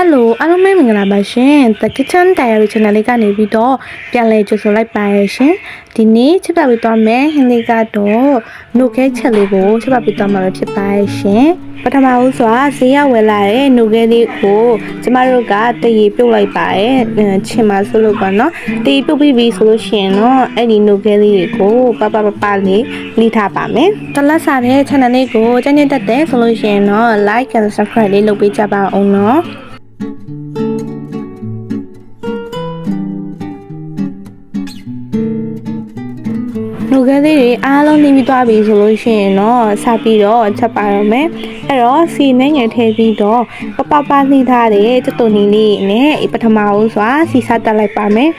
Hello အားလုံးပဲမင်္ဂလာပါရှင် The Kitchen Diary Channel လေးကနေပြီးတော့ပြန်လည်ကြိုဆိုလိုက်ပါရရှင်ဒီနေ့ချက်ပြပေးသွားမယ်ဟင်းလေးကတော့နှုတ်ခဲချက်လေးကိုချက်ပြပေးသွားမှာဖြစ်ပါရရှင်ပထမဦးစွာဈေးရဝယ်လာတဲ့နှုတ်ခဲလေးကိုကျမတို့ကတရေပြုတ်လိုက်ပါရဲ့ချင်ပါဆိုလို့ပေါ့နော်တရေပြုတ်ပြီးပြီဆိုလို့ရှိရင်တော့အဲ့ဒီနှုတ်ခဲလေးကိုပလေးလိထားပါမယ်တလက်စားတဲ့ channel လေးကိုကြည့်နေတဲ့တဲ့ဆိုလို့ရှိရင်တော့ like and subscribe လေးလုပ်ပေးကြပါအောင်နော်နှုတ်ခဲလေးတွေအားလုံးနှိမ့်ပြီးသွားပြီဆိုလို့ရှိရင်တော့စပြီးတော့ချက်ပါရမယ်အဲ့တော့စီနဲ့ငယ်ထည့်ပြီးတော့ပနှိထားတဲ့ကြက်သွန်နီလေးနဲ့ပထမဦးစွာစီစားတက်လိုက်ပါမယ်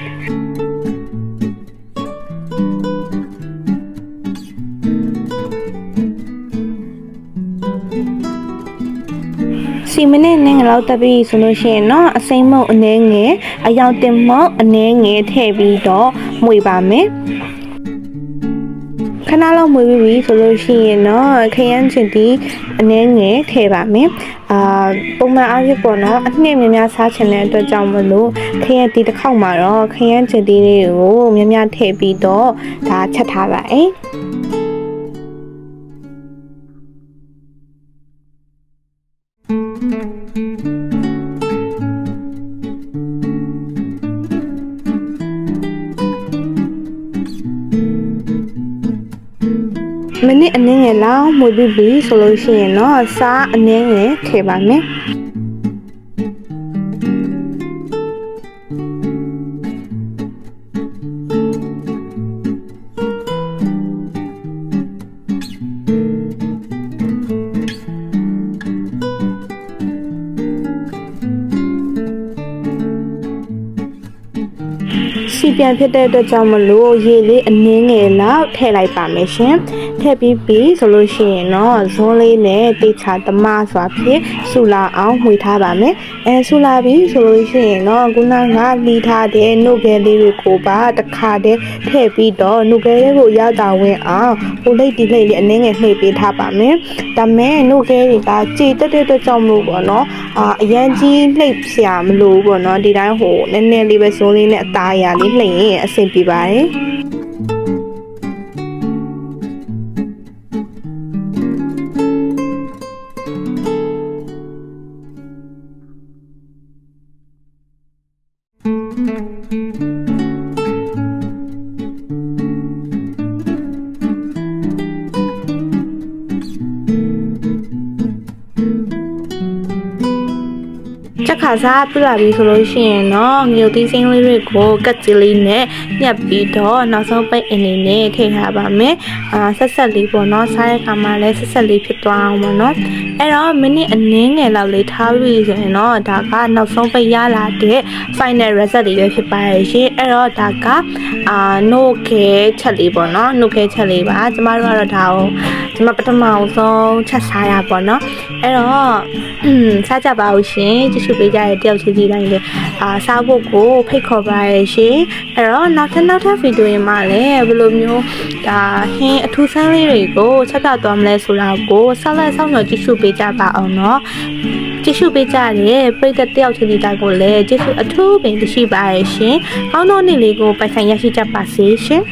စီမနဲ့နင်းငလောက်တက်ပြီးဆိုလို့ရှိရင်တော့အစိမ်းမုံအနည်းငယ်အယောင်တင်မုံအနည်းငယ်ထည့်ပြီးတော့မှွေပါမယ်ခဏလောက်မှွေပြီးပြီဆိုလို့ရှိရင်တော့ခရမ်းချင်တီအနည်းငယ်ထည့်ပါမယ်ပုံမှန်အားဖြင့်ပေါ့နော်အနှစ်များများစားချင်တဲ့အတွက်ကြောင့်မလို့ခရမ်းတီတစ်ခေါက်မှာတော့ခရမ်းချင်တီလေးကိုများများထည့်ပြီးတော့ဒါချက်ထားပါမိနစ်အနည်းငယ်လောက်မှွေပြီးပြီဆိုလို့ရှိရင်တော့စားအနည်းငယ်ထည့်ပါမယ်စီပြန်ဖြစ်တဲ့အတွက်ကြောင့်မလို့ရေလေးအနည်းငယ်လောက်ထည့်လိုက်ပါမယ်ရှင်ထည့်ပြီးပြီဆိုလို့ရှိရင်တော့ဇွန်းလေးနဲ့တေချာတမစွာဖြင့်ဆူလာအောင်မှွေထားပါမယ်ဆူလာပြီဆိုလို့ရှိရင်တော့ခုနကလှီထားတဲ့နှုတ်ခဲလေးတွေကိုပါတစ်ခါတည်းထည့်ပြီးတော့နှုတ်ခဲလေးကိုရောက်တာဝင်အောင်ဟိုလိတ်ဒီလိတ်လေးအနည်းငယ်နှိပ်ပေးထားပါမယ်ဒါမဲ့နှုတ်ခဲတွေကကြေတက်တဲ့အတွက်ကြောင့်မလို့ပေါ့နော်အရန်ကြီးနှိပ်စရာမလိုဘူးပေါ့နော်ဒီတိုင်းဟိုနည်းနည်းလေးပဲဇွန်းလေးနဲ့အသားအရာလေးနှိပ်ရင်အဆင်ပြေပါတယ်ချက်ခါစားပြလာပြီဆိုလို့ရှိရင်တော့ငရုတ်သီးစိမ်းလေးတွေကိုကတ်ကြီးလေးနဲ့ညှပ်ပြီးတော့နောက်ဆုံးပိတ်အနေနဲ့ထည့်ထားပါမယ်ဆက်လေးပေါ့နော်စားတဲ့အခါမှာလည်းဆက်လေးဖြစ်သွားအောင်ပေါ့နော်အဲ့တော့မိနစ်အနည်းငယ်လောက်လေးထားပြီးဆိုရင်တော့ဒါကနောက်ဆုံးပိတ်ရလာတဲ့ final result လေးပဲဖြစ်ပါရဲ့ရှင်အဲ့တော့ဒါကနှုတ်ခဲချက်လေးပေါ့နော်နှုတ်ခဲချက်လေးပါကျမတို့ကတော့ဒါကိုကျမပထမဆုံးချက်စားရပေါ့နော်အဲ့တော့စားကြပါဦးရှင်ကျေးဇူးပေးကြတဲ့တယောက်ချင်းစီတိုင်းလည်းစားဖို့ကိုဖိတ်ခေါ်ပါရရှင်အဲ့တော့နောက်ထပ်ဗီဒီယိုရမှာလည်းဘယ်လိုမျိုးဒါဟင်းအထူးဆန်းလေးတွေကိုချက်ပြသွားမလဲဆိုတာကိုဆက်လက်ဆောင်တော့ကြည့်ရှုပေးကြပါအောင်နော်ကြည့်ရှုပေးကြတဲ့ပရိသတ်တယောက်ချင်းစီတိုင်းကိုလည်းကျေးဇူးအထူးပင်ရှိပါရရှင်ကောင်းသောနေ့လေးကိုပိုင်ဆိုင်ရရှိကြပါစေရှင်